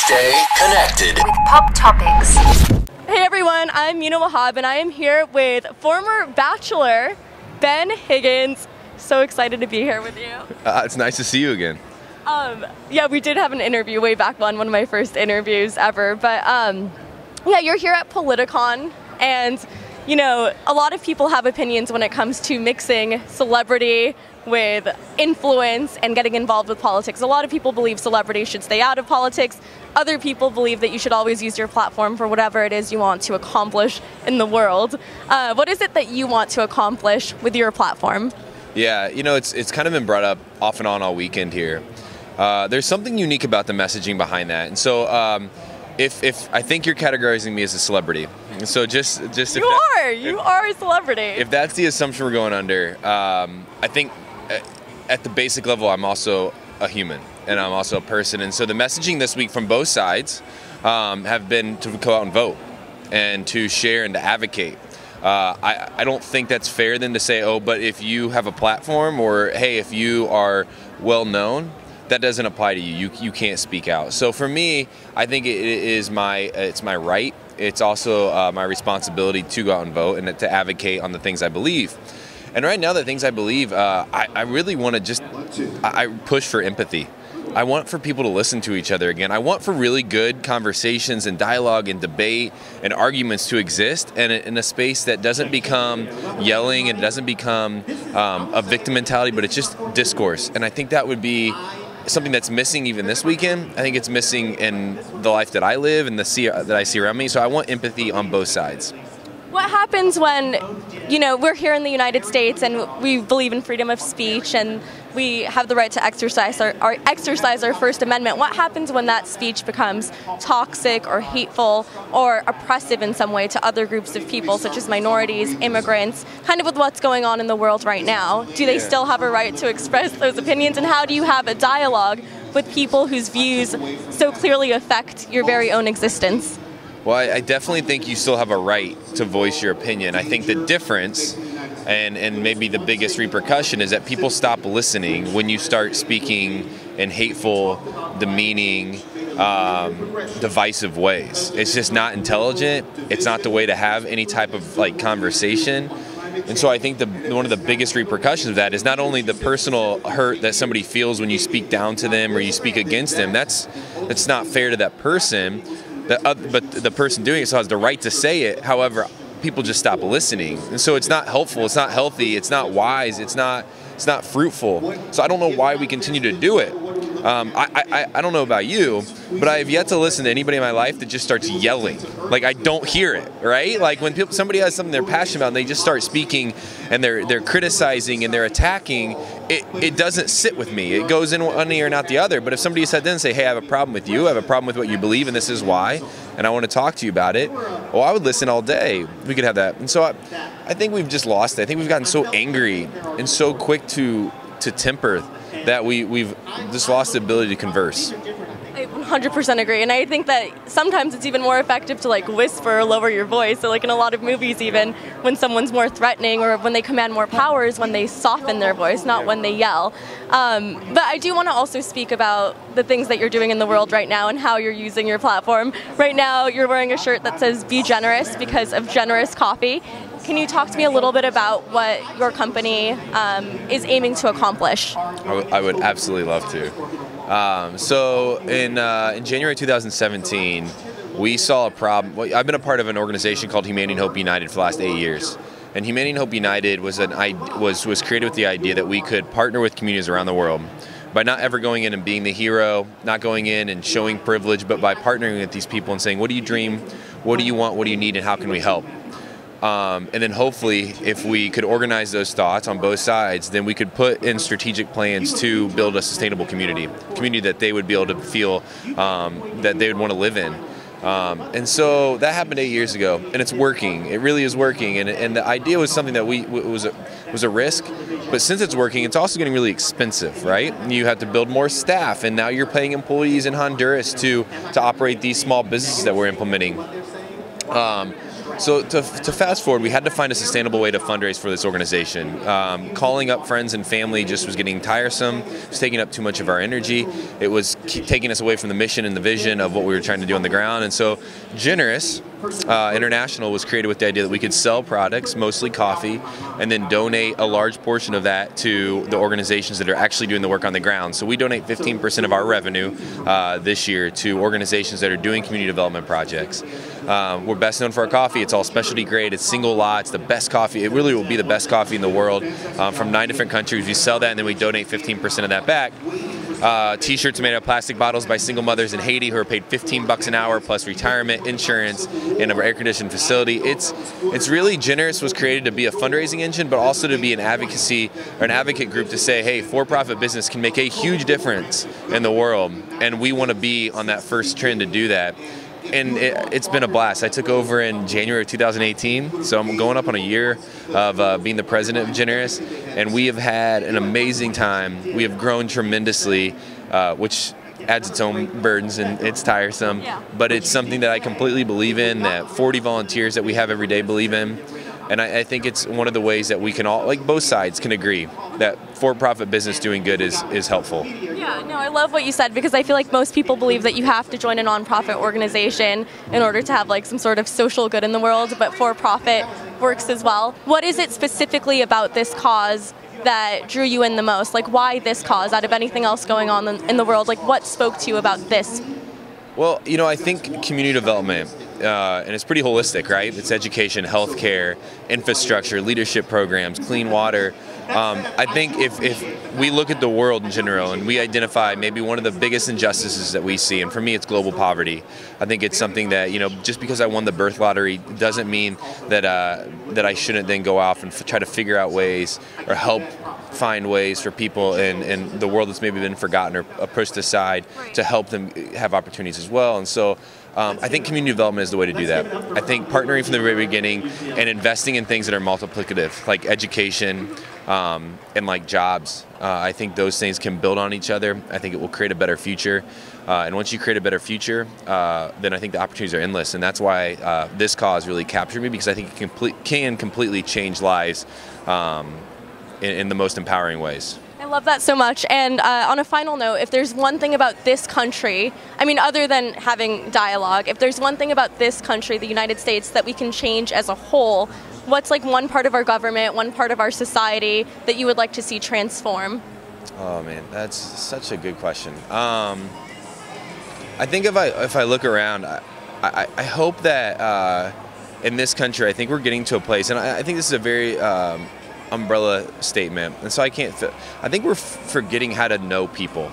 Stay connected with Pop Topics. Hey everyone, I'm Mina and I am here with former Bachelor, Ben Higgins. So excited to be here with you. It's nice to see you again. Yeah, we did have an interview way back when, one of my first interviews ever. But yeah, you're here at Politicon, and you know, a lot of people have opinions when it comes to mixing celebrity with influence and getting involved with politics. A lot of people believe celebrity should stay out of politics. Other people believe that you should always use your platform for whatever it is you want to accomplish in the world. What is it that you want to accomplish with your platform? Yeah, you know, it's kind of been brought up off and on all weekend here. There's something unique about the messaging behind that, and so if I think you're categorizing me as a celebrity, so just if you are a celebrity. If that's the assumption we're going under, I think at the basic level, I'm also a human and I'm also a person, and so the messaging this week from both sides have been to go out and vote and to share and to advocate. I don't think that's fair then to say, oh, but if you have a platform, or hey, if you are well known, that doesn't apply to you. You can't speak out. So for me, I think it's my right. It's also my responsibility to go out and vote and to advocate on the things I believe. And right now, the things I believe, I really want to I push for empathy. I want for people to listen to each other again. I want for really good conversations and dialogue and debate and arguments to exist, and in a space that doesn't become yelling and doesn't become a victim mentality, but it's just discourse. And I think that would be something that's missing even this weekend. I think it's missing in the life that I live and that I see around me. So I want empathy on both sides. What happens when, you know, we're here in the United States and we believe in freedom of speech and we have the right to exercise our First Amendment? What happens when that speech becomes toxic or hateful or oppressive in some way to other groups of people, such as minorities, immigrants, kind of with what's going on in the world right now? Do they still have a right to express those opinions? And how do you have a dialogue with people whose views so clearly affect your very own existence? Well, I definitely think you still have a right to voice your opinion. I think the difference, and maybe the biggest repercussion, is that people stop listening when you start speaking in hateful, demeaning, divisive ways. It's just not intelligent. It's not the way to have any type of conversation. And so I think one of the biggest repercussions of that is not only the personal hurt that somebody feels when you speak down to them or you speak against them. That's not fair to that person. But the person doing it still has the right to say it. However, people just stop listening, and so it's not helpful. It's not healthy. It's not wise. It's not fruitful. So I don't know why we continue to do it. I don't know about you, but I have yet to listen to anybody in my life that just starts yelling. Like, I don't hear it, right? Like when somebody has something they're passionate about and they just start speaking and they're criticizing and they're attacking, it doesn't sit with me. It goes in one ear and out the other. But if somebody sat down and say, hey, I have a problem with you, I have a problem with what you believe, and this is why, and I want to talk to you about it, well, I would listen all day. We could have that. And so I think we've just lost it. I think we've gotten so angry and so quick to temper that we've just lost the ability to converse. I 100% agree, and I think that sometimes it's even more effective to whisper or lower your voice. So in a lot of movies, even when someone's more threatening or when they command more powers, when they soften their voice, not when they yell. But I do want to also speak about the things that you're doing in the world right now and how you're using your platform. Right now, you're wearing a shirt that says "Be Generous" because of generous coffee. Can you talk to me a little bit about what your company is aiming to accomplish? I would absolutely love to. So in January 2017, we saw a problem. Well, I've been a part of an organization called Humanity and Hope United for the last 8 years. And Humanity and Hope United was created with the idea that we could partner with communities around the world by not ever going in and being the hero, not going in and showing privilege, but by partnering with these people and saying, what do you dream, what do you want, what do you need, and how can we help? And then hopefully, if we could organize those thoughts on both sides, then we could put in strategic plans to build a sustainable community that they would be able to feel that they would want to live in. And so that happened 8 years ago, and it's working. It really is working. And the idea was something that was a risk, but since it's working, it's also getting really expensive, right? You have to build more staff, and now you're paying employees in Honduras to operate these small businesses that we're implementing. So to fast forward, we had to find a sustainable way to fundraise for this organization. Calling up friends and family just was getting tiresome. It was taking up too much of our energy. It was taking us away from the mission and the vision of what we were trying to do on the ground. And so Generous International was created with the idea that we could sell products, mostly coffee, and then donate a large portion of that to the organizations that are actually doing the work on the ground. So we donate 15% of our revenue this year to organizations that are doing community development projects. We're best known for our coffee. It's all specialty grade. It's single lot. It's the best coffee. It really will be the best coffee in the world from 9 different countries. We sell that and then we donate 15% of that back. T-shirts made out of plastic bottles by single mothers in Haiti who are paid $15 an hour plus retirement, insurance, in an air-conditioned facility. It's really Generous was created to be a fundraising engine, but also to be an advocacy or an advocate group to say, hey, for-profit business can make a huge difference in the world, and we want to be on that first trend to do that. And it's been a blast. I took over in January of 2018, so I'm going up on a year of being the president of Generous, and we have had an amazing time. We have grown tremendously, which adds its own burdens and it's tiresome, but it's something that I completely believe in, that 40 volunteers that we have every day believe in. And I think it's one of the ways that we can all, like both sides can agree, that for-profit business doing good is helpful. Yeah, no, I love what you said, because I feel like most people believe that you have to join a nonprofit organization in order to have like some sort of social good in the world, but for-profit works as well. What is it specifically about this cause that drew you in the most? Like, why this cause out of anything else going on in the world? Like, what spoke to you about this? Well, you know, I think community development, and it's pretty holistic, right? It's education, healthcare, infrastructure, leadership programs, clean water. I think if we look at the world in general and we identify maybe one of the biggest injustices that we see, and for me it's global poverty. I think it's something that, you know, just because I won the birth lottery doesn't mean that that I shouldn't then go off and try to figure out ways or help find ways for people in the world that's maybe been forgotten or pushed aside to help them have opportunities as well. And so I think community development is the way to do that. I think partnering from the very beginning and investing in things that are multiplicative, like education and like jobs. I think those things can build on each other. I think it will create a better future. And once you create a better future, then I think the opportunities are endless. And that's why this cause really captured me, because I think it can completely change lives in the most empowering ways. I love that so much. And on a final note, if there's one thing about this country, I mean, other than having dialogue, if there's one thing about this country, the United States, that we can change as a whole, what's like one part of our government, one part of our society that you would like to see transform? Oh man, that's such a good question. I think if I look around, I hope that in this country, I think we're getting to a place, and I think this is a very umbrella statement, and so I think we're forgetting how to know people.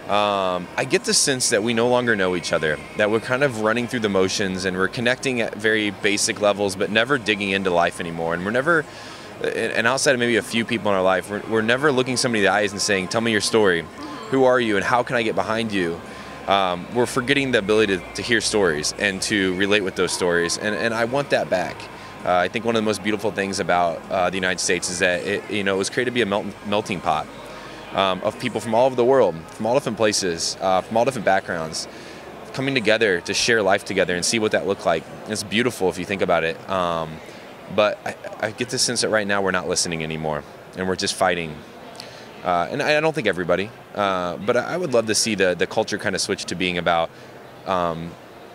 I get the sense that we no longer know each other, that we're kind of running through the motions and we're connecting at very basic levels but never digging into life anymore, and we're never, and outside of maybe a few people in our life, we're never looking somebody in the eyes and saying, tell me your story, who are you and how can I get behind you? We're forgetting the ability to hear stories and to relate with those stories, and I want that back. I think one of the most beautiful things about the United States is that it was created to be a melting pot of people from all over the world, from all different places, from all different backgrounds, coming together to share life together and see what that looked like. It's beautiful if you think about it. But I get the sense that right now we're not listening anymore, and we're just fighting. And I don't think everybody, but I would love to see the culture kind of switch to being about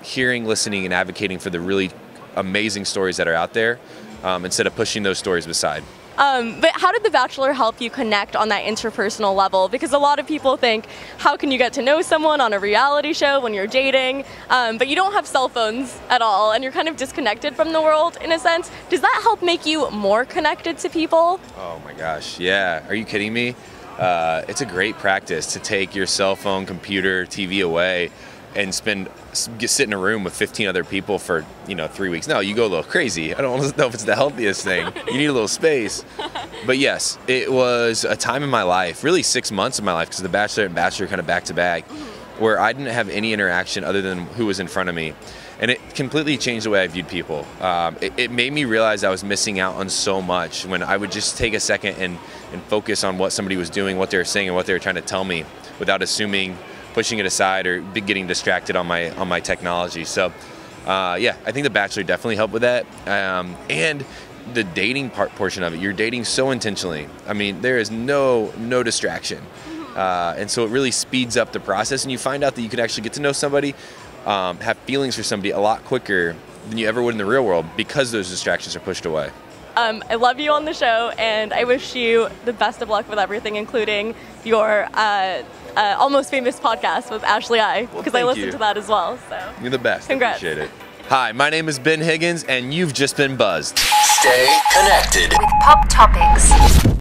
hearing, listening, and advocating for the really amazing stories that are out there, instead of pushing those stories aside. But how did The Bachelor help you connect on that interpersonal level? Because a lot of people think, how can you get to know someone on a reality show when you're dating? But you don't have cell phones at all, and you're kind of disconnected from the world in a sense. Does that help make you more connected to people? Oh my gosh, yeah. Are you kidding me? It's a great practice to take your cell phone, computer, TV away and sit in a room with 15 other people for 3 weeks. No, you go a little crazy. I don't know if it's the healthiest thing. You need a little space. But yes, it was a time in my life, really 6 months of my life, because The Bachelor and Bachelor kind of back to back, where I didn't have any interaction other than who was in front of me. And it completely changed the way I viewed people. It made me realize I was missing out on so much when I would just take a second and focus on what somebody was doing, what they were saying, and what they were trying to tell me without assuming, pushing it aside, or getting distracted on my technology. So Yeah, I think The Bachelor definitely helped with that. And the dating portion of it, you're dating so intentionally. I mean, there is no distraction. And so it really speeds up the process, and you find out that you can actually get to know somebody, have feelings for somebody a lot quicker than you ever would in the real world because those distractions are pushed away. I love you on the show, and I wish you the best of luck with everything, including your Almost Famous podcast with Ashley I, because I listened to that as well. So you're the best. Congrats. I appreciate it. Hi, my name is Ben Higgins, and you've just been buzzed. Stay connected with Pop Topics.